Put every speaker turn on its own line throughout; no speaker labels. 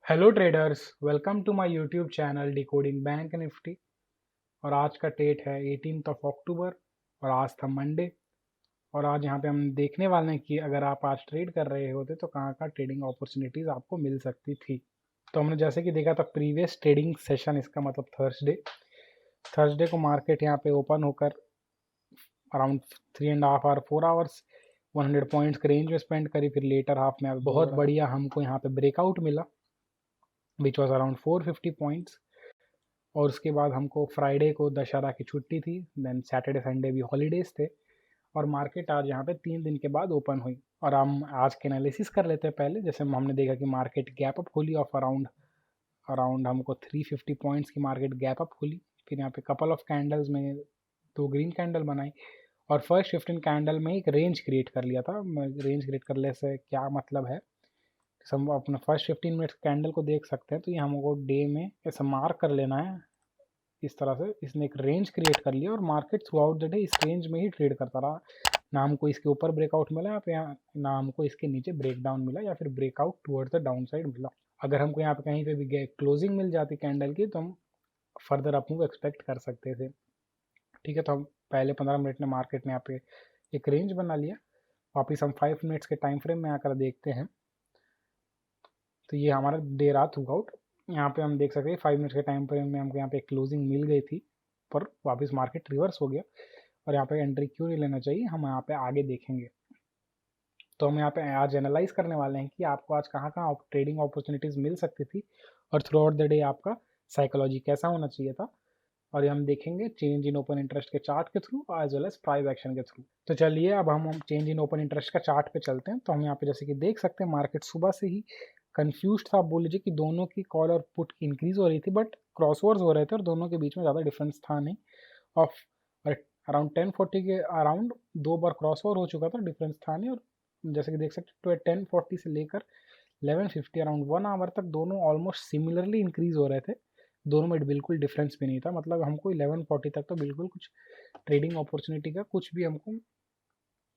Hello traders, welcome to my YouTube channel decoding bank Nifty. और आज का date है 18 अक्टूबर और आज था मंडे। और आज यहाँ पे हम देखने वाले हैं कि अगर आप आज ट्रेड कर रहे होते तो कहाँ कहाँ ट्रेडिंग अपॉर्चुनिटीज़ आपको मिल सकती थी। तो हमने जैसे कि देखा था प्रीवियस ट्रेडिंग सेशन, इसका मतलब थर्सडे को मार्केट यहाँ पे ओपन होकर अराउंड 3.5 आवर 4 आवर्स 100 पॉइंट्स के रेंज में स्पेंड करी। फिर लेटर हाफ में बहुत बढ़िया हमको यहाँ पे ब्रेकआउट मिला विच वॉज अराउंड 450 पॉइंट्स। और उसके बाद हमको फ्राइडे को दशहरा की छुट्टी थी, देन सैटरडे संडे भी हॉलीडेज थे। और मार्केट आज यहाँ पे 3 दिन के बाद ओपन हुई। और हम आज के एनालिसिस कर लेते हैं। पहले जैसे हमने देखा कि मार्केट गैप अप खुली ऑफ अराउंड अराउंड हमको 350 पॉइंट्स की मार्केट गैप अप खुली। फिर यहाँ पे कपल ऑफ कैंडल्स में 2 ग्रीन कैंडल बनाई और फर्स्ट 15 कैंडल में एक रेंज क्रिएट कर लिया था। रेंज क्रिएट करने से क्या मतलब है, हम अपना फर्स्ट 15 मिनट्स कैंडल को देख सकते हैं। तो ये हमको डे में ऐसा मार्क कर लेना है। इस तरह से इसने एक रेंज क्रिएट कर लिया और market through out the day इस रेंज में ही ट्रेड करता रहा। ना हमको इसके ऊपर ब्रेकआउट मिला या फिर ना हमको इसके नीचे ब्रेकडाउन मिला या फिर breakout towards the down side मिला। अगर हमको यहाँ पे कहीं पे भी क्लोजिंग मिल जाती कैंडल की तो हम फर्दर अप मूव एक्सपेक्ट कर सकते थे। ठीक है, तो हम पहले 15 मिनट में मार्केट ने यहाँ पे एक रेंज बना लिया। वापिस हम 5 मिनट्स के टाइम फ्रेम में आकर देखते हैं तो ये हमारा डे रहा थ्रू आउट। यहाँ पे हम देख सकते हैं 5 मिनट्स के टाइम फ्रेम में हमको यहाँ पे क्लोजिंग मिल गई थी, पर वापस मार्केट रिवर्स हो गया। और यहाँ पे एंट्री क्यों नहीं लेना चाहिए हम यहाँ पे आगे देखेंगे। तो हम यहाँ पे आज एनालाइज करने वाले हैं कि आपको आज कहाँ कहाँ ट्रेडिंग अपॉर्चुनिटीज़ मिल सकती थी और थ्रू आउट द डे आपका साइकोलॉजी कैसा होना चाहिए था। और ये हम देखेंगे चेंज इन ओपन इंटरेस्ट के चार्ट के through as well as price action के थ्रू। तो चलिए अब हम चेंज इन ओपन इंटरेस्ट का चार्ट पे चलते हैं। तो हम यहाँ पे जैसे कि देख सकते हैं मार्केट सुबह से ही कंफ्यूज था। आप बोल लीजिए कि दोनों की कॉल और पुट की इंक्रीज हो रही थी, बट क्रॉसओवर्स हो रहे थे और दोनों के बीच में ज़्यादा डिफरेंस था नहीं। ऑफ अराउंड 1040 के अराउंड 2 बार क्रॉसओवर हो चुका था, डिफरेंस था नहीं। और जैसे कि देख सकते हैं 1040 से लेकर 1150 अराउंड 1 आवर तक दोनों ऑलमोस्ट सिमिलरली इंक्रीज हो रहे थे। दोनों में बिल्कुल डिफरेंस भी नहीं था। मतलब हमको 1140 तक तो बिल्कुल कुछ ट्रेडिंग अपॉर्चुनिटी का कुछ भी हमको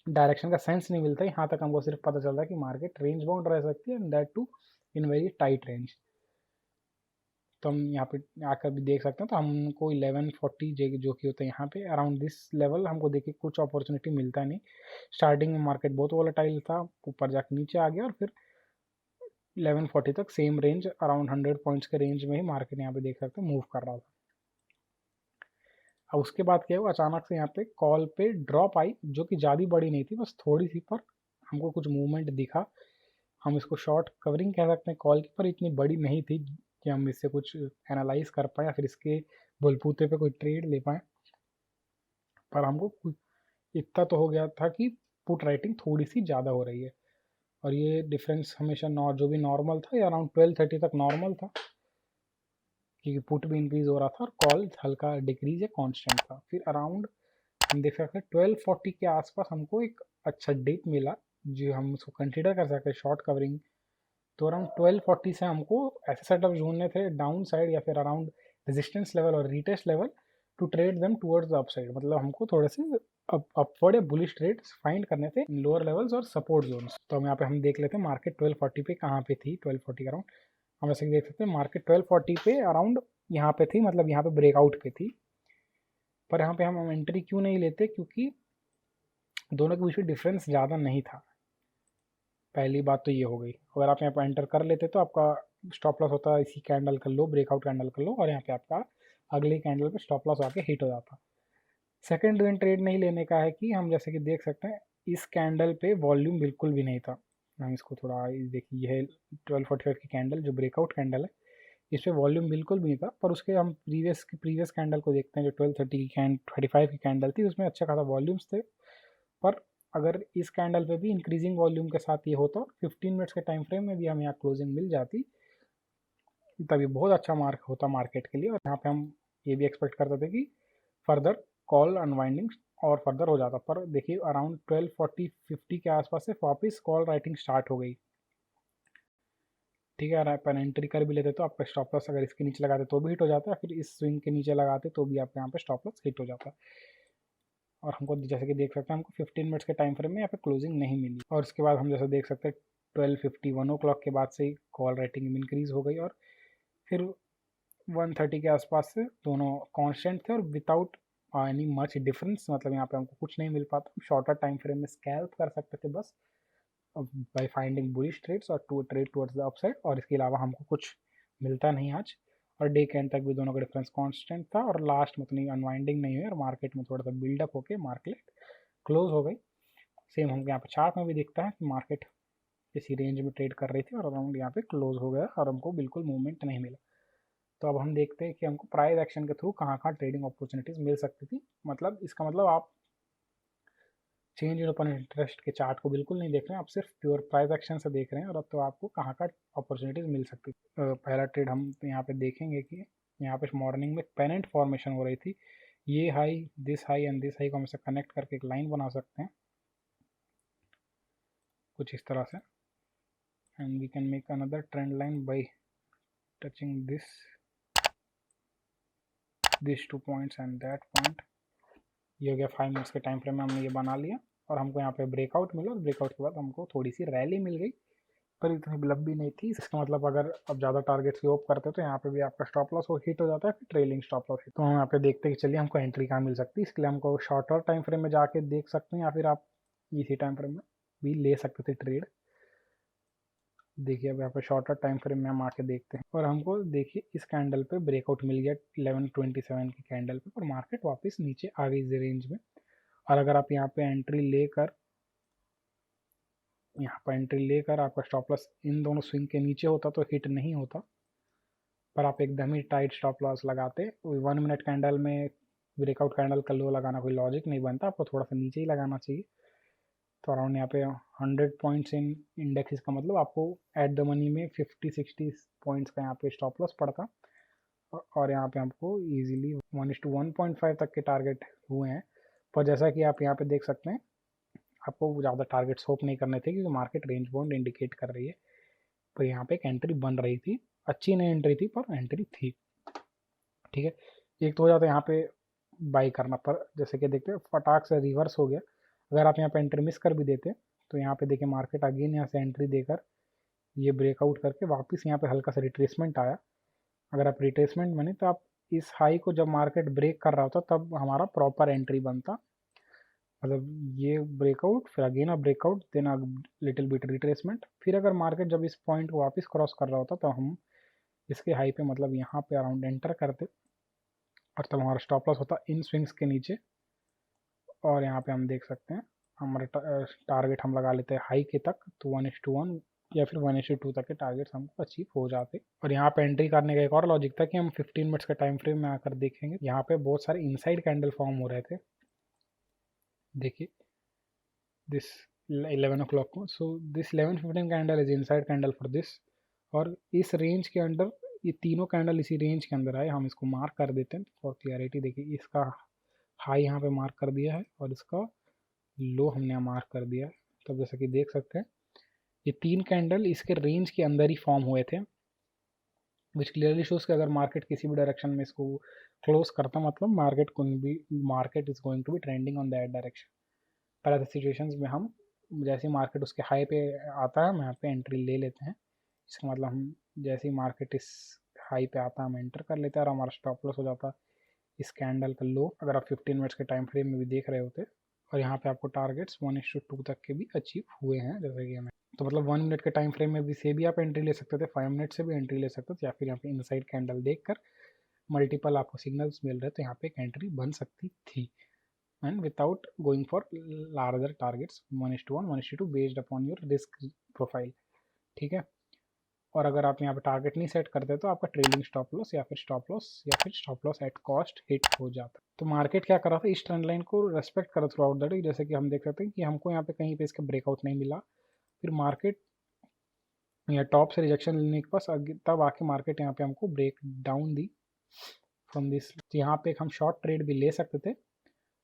डायरेक्शन का सेंस नहीं मिलता। यहाँ तक हमको सिर्फ पता चलता है कि मार्केट रेंज बाउंड रह सकती है, and that too in very tight range. तो हम यहाँ पे आकर भी देख सकते हैं। तो हमको 1140 जो कि होता है यहाँ पे अराउंड दिस लेवल हमको देखिए कुछ अपॉर्चुनिटी मिलता नहीं। स्टार्टिंग में मार्केट बहुत वोलेटाइल था, ऊपर जाकर नीचे आ गया और फिर 1140 तक सेम रेंज अराउंड 100 पॉइंट्स के रेंज में ही मार्केट यहाँ पे देख सकते हैं मूव कर रहा था। अब उसके बाद क्या हुआ, अचानक से यहाँ पे कॉल पे ड्रॉप आई जो कि ज़्यादा बड़ी नहीं थी, बस थोड़ी सी, पर हमको कुछ मूवमेंट दिखा। हम इसको शॉर्ट कवरिंग कह सकते हैं कॉल की, पर इतनी बड़ी नहीं थी कि हम इससे कुछ एनालाइज कर पाए या फिर इसके बलबूते पे कोई ट्रेड ले पाए। पर हमको इतना तो हो गया था कि पुट राइटिंग थोड़ी सी ज़्यादा हो रही है। और ये डिफरेंस हमेशा जो भी नॉर्मल था ये अराउंड 1230 तक नॉर्मल था, क्योंकि पुट भी इंक्रीज हो रहा था और कॉल हल्का डिक्रीज या कांस्टेंट था। फिर अराउंड हम देख सकते हैं 1240 के आसपास हमको एक अच्छा डिप मिला जो हम उसको कंसिडर कर सकते हैं शॉर्ट कवरिंग। तो अराउंड 1240 से हमको ऐसे सेटअप ढूंढने थे डाउन साइड या फिर अराउंड रेजिस्टेंस लेवल और retest level to trade them towards the upside. मतलब हमको थोड़े से अपवर्ड या बुलिश ट्रेड्स फाइंड करने थे इन लोअर लेवल्स और सपोर्ट जोन्स। तो हम यहाँ पे हम देख लेते हैं मार्केट 1240 पे कहाँ पे थी। 1240 अराउंड हम ऐसे देख सकते हैं मार्केट 1240 पे अराउंड यहाँ पे थी, मतलब यहाँ पे ब्रेकआउट पे थी। पर यहाँ पे हम एंट्री क्यों नहीं लेते, क्योंकि दोनों के बीच में डिफरेंस ज़्यादा नहीं था। पहली बात तो ये हो गई। अगर आप यहाँ पर एंटर कर लेते तो आपका स्टॉप लॉस होता इसी कैंडल कर लो, ब्रेकआउट कैंडल कर लो, और यहाँ पे आपका अगले कैंडल पे स्टॉप लॉस आके हिट हो जाता। सेकंड रीजन ट्रेड नहीं लेने का है कि हम जैसे कि देख सकते हैं इस कैंडल पे वॉल्यूम बिल्कुल भी नहीं था। हम इसको थोड़ा देखिए, ये है 1245 की कैंडल जो ब्रेकआउट कैंडल है, इस पर वॉल्यूम बिल्कुल भी नहीं था। पर उसके हम प्रीवियस कैंडल को देखते हैं जो 1230 की 35 की कैंडल थी, उसमें अच्छा खासा वॉल्यूम्स थे। पर अगर इस कैंडल पे भी इंक्रीजिंग वॉल्यूम के साथ ये होता, 15 मिनट्स के टाइम फ्रेम में भी हमें यहाँ क्लोजिंग मिल जाती, तभी बहुत अच्छा मार्क होता मार्केट के लिए। और यहाँ पे हम ये भी एक्सपेक्ट करते थे कि फर्दर कॉल अनवाइंडिंग और फर्दर हो जाता। पर देखिए अराउंड 1240-50 के आसपास से वापस कॉल राइटिंग स्टार्ट हो गई। ठीक है, अगर अपन एंट्री कर भी लेते तो आपका स्टॉप लॉस अगर इसके नीचे लगाते तो भी हिट हो जाता है, फिर इस स्विंग के नीचे लगाते तो भी आपका यहाँ पे स्टॉप लॉस हिट हो जाता है। और हमको जैसे कि देख सकते हैं हमको 15 मिनट्स के टाइम फ्रेम में यहाँ पे क्लोजिंग नहीं मिली। और उसके बाद हम जैसे देख सकते हैं 12:50 1 o'clock के बाद से ही कॉल रेटिंग इंक्रीज़ हो गई और फिर 1:30 के आसपास से दोनों कांस्टेंट थे और विदाउट एनी मच डिफरेंस, मतलब यहाँ पे हमको कुछ नहीं मिल पाता। शॉर्टर टाइम फ्रेम में स्कैल्प कर सकते थे बस बाय फाइंडिंग बुलिश ट्रेड्स और to trade towards the upside, और इसके अलावा हमको कुछ मिलता नहीं आज। और डे के एंड तक भी दोनों का डिफरेंस कांस्टेंट था और लास्ट में उतनी अनवाइंडिंग नहीं हुई और मार्केट में थोड़ा सा बिल्डअप होकर मार्केट क्लोज हो गई। सेम हमको यहाँ पे चार्ट में भी दिखता है कि मार्केट इसी रेंज में ट्रेड कर रही थी और अराउंड यहाँ पे क्लोज हो गया और हमको बिल्कुल मूवमेंट नहीं मिला। तो अब हम देखते हैं कि हमको प्राइस एक्शन के थ्रू कहाँ कहाँ ट्रेडिंग अपॉर्चुनिटीज़ मिल सकती थी। मतलब इसका मतलब आप चेंज इन ओपन इंटरेस्ट के चार्ट को बिल्कुल नहीं देख रहे हैं, आप सिर्फ प्योर प्राइस एक्शन से देख रहे हैं और अब तो आपको कहाँ का अपॉर्चुनिटीज़ मिल सकती थी। पहला ट्रेड हम यहाँ पे देखेंगे कि यहाँ पे मॉर्निंग में पेनेंट फॉर्मेशन हो रही थी। ये हाई एंड दिस हाई को हम इसे कनेक्ट करके एक लाइन बना सकते हैं कुछ इस तरह से, and we can make another trend line by touching this 2 points and that point. ये हो गया 5 मिनट्स के टाइम फ्रेम में हमने ये बना लिया और हमको यहाँ पे ब्रेकआउट मिला और ब्रेकआउट के बाद हमको थोड़ी सी रैली मिल गई पर इतनी लंबी नहीं थी। इसका मतलब अगर अब ज़्यादा टारगेट से ओप करते तो यहाँ पे भी आपका स्टॉप लॉस हिट हो जाता है, फिर ट्रेलिंग स्टॉप लॉस हिट। तो हम यहाँ पे देखते हैं कि चलिए हमको एंट्री कहाँ मिल सकती है। इसके लिए हमको शॉर्टर टाइम फ्रेम में जाके देख सकते हैं या फिर आप इसी टाइम फ्रेम में भी ले सकते थे ट्रेड। देखिए अब यहाँ पे शॉर्टर टाइम फ्रेम में हम आके देखते हैं और हमको देखिए इस कैंडल पे ब्रेकआउट मिल गया 11:27 की कैंडल पे और मार्केट वापस नीचे आ गई इस रेंज में। और अगर आप यहाँ पे एंट्री लेकर आपका स्टॉप लॉस इन दोनों स्विंग के नीचे होता तो हिट नहीं होता, पर आप एकदम ही टाइट स्टॉप लॉस लगाते। 1 मिनट कैंडल में ब्रेकआउट कैंडल का लो लगाना कोई लॉजिक नहीं बनता, आपको थोड़ा सा नीचे ही लगाना चाहिए। तो अराउंड यहाँ पे 100 पॉइंट्स इन इंडेक्स, इसका मतलब आपको एट द मनी में 50-60 पॉइंट्स का यहाँ पे स्टॉप लॉस पड़ता और यहाँ पे आपको इजीली 1:1.5 तक के टारगेट हुए हैं। पर जैसा कि आप यहाँ पे देख सकते हैं आपको ज़्यादा टारगेट होप नहीं करने थे क्योंकि मार्केट रेंज बाउंड इंडिकेट कर रही है। पर यहाँ पे एक एंट्री बन रही थी, अच्छी नहीं एंट्री थी पर एंट्री थी, ठीक है। एक तो हो जाता है यहाँ पे बाई करना, पर जैसे कि देखते हैं फटाक से रिवर्स हो गया। अगर आप यहाँ पे एंट्री मिस कर भी देते तो यहाँ पे देखिए मार्केट अगेन यहाँ से एंट्री देकर ये ब्रेकआउट करके वापस यहाँ पे हल्का सा रिट्रेसमेंट आया। अगर आप रिट्रेसमेंट बने तो आप इस हाई को जब मार्केट ब्रेक कर रहा होता तब हमारा प्रॉपर एंट्री बनता, मतलब ये ब्रेकआउट फिर again a breakout then a little bit retracement. फिर अगर मार्केट जब इस पॉइंट को वापस क्रॉस कर रहा होता तो हम इसके हाई पे मतलब यहाँ पे अराउंड एंटर करते और तब हमारा स्टॉप लॉस होता इन स्विंग्स के नीचे। और यहाँ पे हम देख सकते हैं हमारे टारगेट हम लगा लेते हैं हाई के तक, तो 1:1 या फिर 1:2 तक के टारगेट्स हमको अचीव हो जाते। और यहाँ पे एंट्री करने का एक और लॉजिक था कि हम 15 मिनट्स के टाइम फ्रेम में आकर देखेंगे यहाँ पे बहुत सारे इनसाइड कैंडल फॉर्म हो रहे थे। देखिए दिस 11 o'clock को, so this 11:15 candle is inside candle for this, और इस रेंज के अंडर ये तीनों कैंडल इसी रेंज के अंदर आए। हम इसको मार्क कर देते हैं फॉर क्लियरिटी। देखिए इसका हाई यहाँ पे मार्क कर दिया है और इसका लो हमने मार्क कर दिया है। तो जैसा कि देख सकते हैं ये 3 कैंडल इसके रेंज के अंदर ही फॉर्म हुए थे, विच क्लियरली शोज कि अगर मार्केट किसी भी डायरेक्शन में इसको क्लोज करता मतलब market is going to be trending on that direction. पर ऐसे सिचुएशंस में हम जैसे मार्केट उसके हाई पे आता है हम यहाँ पे एंट्री ले लेते हैं। इसका मतलब हम जैसे ही मार्केट इस हाई पे आता है हम एंटर कर लेते हैं और हमारा स्टॉप लॉस हो जाता है इस कैंडल का लो। अगर आप 15 मिनट्स के टाइम फ्रेम में भी देख रहे होते और यहाँ पे आपको टारगेट्स 1:2 तक के भी अचीव हुए हैं जैसे कि हमें। तो मतलब 1 मिनट के टाइम फ्रेम में भी से भी आप एंट्री ले सकते थे, 5 मिनट से भी एंट्री ले सकते थे, या फिर यहाँ पे इनसाइड कैंडल देखकर मल्टीपल आपको सिग्नल्स मिल रहे तो यहाँ पे एक एंट्री बन सकती थी, and without going for larger targets 1:1 1:2 based upon your risk profile, ठीक है। और अगर आप यहाँ पे टारगेट नहीं सेट करते तो आपका ट्रेलिंग स्टॉप लॉस या फिर stop loss at cost hit हो जाता। तो मार्केट क्या कर रहा था इस ट्रेंड लाइन को रेस्पेक्ट करा थ्रू आउट द डे, जैसे कि हम देख सकते हैं कि हमको यहाँ पे कहीं पे इसका ब्रेकआउट नहीं मिला, फिर मार्केट या टॉप से रिजेक्शन लेने के पास तब आके मार्केट यहाँ पे हमको ब्रेक डाउन दी फ्रॉम दिस। तो यहाँ पे हम शॉर्ट ट्रेड भी ले सकते थे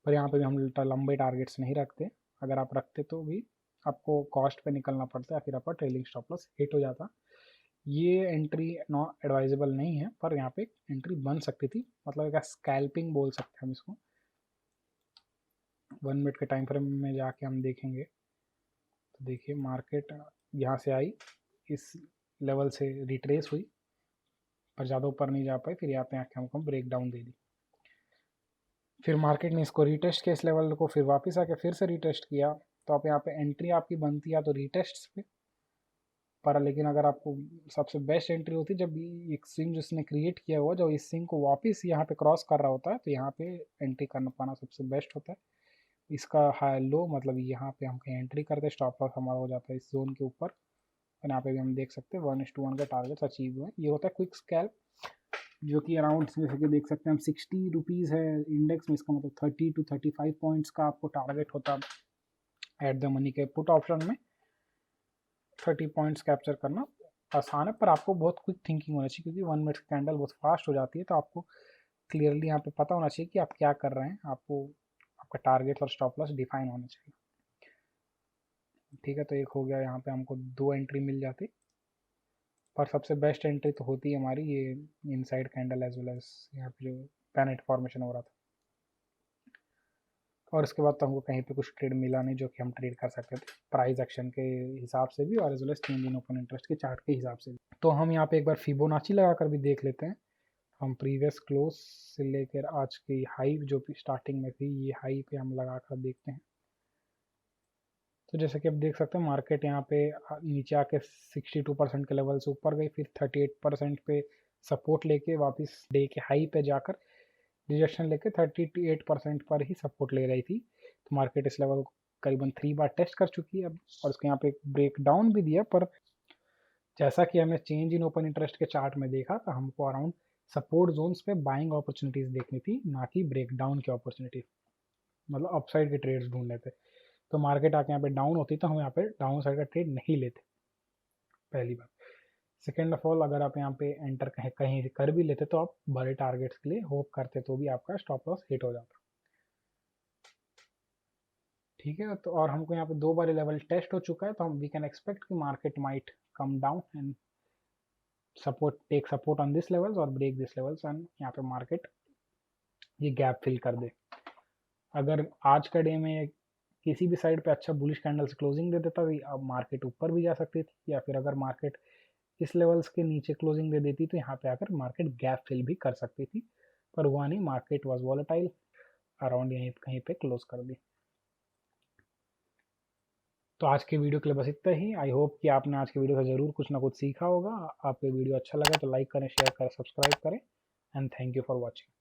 पर यहाँ पे भी हम लंबे टारगेट्स नहीं रखते, अगर आप रखते तो भी आपको कॉस्ट पे निकलना पड़ता है, फिर आपका ट्रेलिंग स्टॉप लॉस हिट हो जाता। ये एंट्री नॉट एडवाइजेबल नहीं है पर यहाँ पे एंट्री बन सकती थी, मतलब एक स्कैल्पिंग बोल सकते हैं हम इसको। 1 मिनट के टाइम फ्रेम में जाके हम देखेंगे तो देखिए मार्केट यहाँ से आई, इस लेवल से रिट्रेस हुई पर ज़्यादा ऊपर नहीं जा पाई, फिर यहाँ पे आके हमको ब्रेक डाउन दे दी। फिर मार्केट ने इसको रीटेस्ट किया इस लेवल को, फिर वापस आके फिर से रीटेस्ट किया, तो आप यहाँ पे एंट्री आपकी बनती है तो रीटेस्ट पे पर, लेकिन अगर आपको सबसे बेस्ट एंट्री होती है जब एक स्विंग जिसने क्रिएट किया हुआ, जब इस स्विंग को वापस यहाँ पे क्रॉस कर रहा होता है तो यहाँ पे एंट्री करना पाना सबसे बेस्ट होता है। इसका हाई लो मतलब यहाँ पे हम कहीं एंट्री करते हैं, स्टॉप लॉस हमारा हो जाता है इस जोन के ऊपर, और यहाँ पे भी हम देख सकते हैं 1:1 का टारगेट अचीव हुआ। ये होता है क्विक स्कैल्प, जो कि अराउंड जैसे कि देख सकते हैं हम 60 रुपीज़ है इंडेक्स में, इसका मतलब 30 to 35 पॉइंट्स का आपको टारगेट होता है एट द मनी के पुट ऑप्शन में। 30 पॉइंट्स कैप्चर करना आसान है, पर आपको बहुत क्विक थिंकिंग होना चाहिए, क्योंकि 1 मिनट की कैंडल बहुत फास्ट हो जाती है, तो आपको क्लियरली यहाँ पे पता होना चाहिए कि आप क्या कर रहे हैं, आपको आपका टारगेट और स्टॉप लॉस डिफाइन होना चाहिए। ठीक है, तो एक हो गया, यहाँ पे हमको 2 एंट्री मिल जाती, पर सबसे बेस्ट एंट्री तो होती है हमारी ये inside candle as well as यहाँ पे जो पैनेट फॉर्मेशन हो रहा था, और इसके बाद तो हमको कहीं पे कुछ ट्रेड मिला नहीं जो कि हम ट्रेड कर सकते थे प्राइस एक्शन के हिसाब से भी, और as well as change in open interest के चार्ट के हिसाब से भी। तो हम यहाँ पे एक बार फिबोनाची लगा कर भी देख लेते हैं। हम प्रीवियस क्लोज से लेकर आज की हाई जो स्टार्टिंग में थी, ये हाई पे हम लगा कर देखते हैं। तो जैसे कि आप देख सकते हैं मार्केट यहाँ पे नीचे आके 62% के लेवल से ऊपर गई, फिर 38% पे सपोर्ट लेके वापस डे के हाई पे जाकर रिजेक्शन लेके 38% पर ही सपोर्ट ले रही थी। तो मार्केट इस लेवल को करीबन 3 बार टेस्ट कर चुकी है अब, और उसके यहाँ पे एक ब्रेक डाउन भी दिया, पर जैसा कि हमने चेंज इन ओपन इंटरेस्ट के चार्ट में देखा तो हमको अराउंड सपोर्ट जोन्स पे बाइंग अपॉर्चुनिटीज देखनी थी, ना कि ब्रेक डाउन की अपॉर्चुनिटी, मतलब अपसाइड के ट्रेड्स ढूंढने थे। तो मार्केट आके यहाँ पे डाउन होती तो हम यहाँ पे डाउन साइड का ट्रेड नहीं लेते, पहली बात। सेकेंड ऑफ ऑल, अगर आप यहाँ पे एंटर कहीं कहीं कर भी लेते तो आप बड़े टारगेट्स के लिए होप करते तो भी आपका स्टॉप लॉस हिट हो जाता। ठीक है, तो और हमको यहाँ पे 2 बार लेवल टेस्ट हो चुका है, तो हम वी कैन एक्सपेक्ट कि market might come down and support take support on this levels और ब्रेक दिस लेवल्स, एंड यहाँ पे मार्केट ये गैप फिल कर दे। अगर आज का डे में किसी भी साइड पे अच्छा बुलिश कैंडल से क्लोजिंग दे देता तो अब मार्केट ऊपर भी जा सकती थी, या फिर अगर मार्केट इस लेवल्स के नीचे क्लोजिंग दे देती तो यहाँ पे आकर मार्केट गैप फिल भी कर सकती थी, पर हुआ नहीं, मार्केट वाज वॉलेटाइल, अराउंड यहीं कहीं पे क्लोज कर दी। तो आज के वीडियो के लिए बस इतना ही। आई होप कि आपने आज के वीडियो से ज़रूर कुछ ना कुछ सीखा होगा। आपको वीडियो अच्छा लगा तो लाइक करें, शेयर करें, सब्सक्राइब करें, and thank you for watching.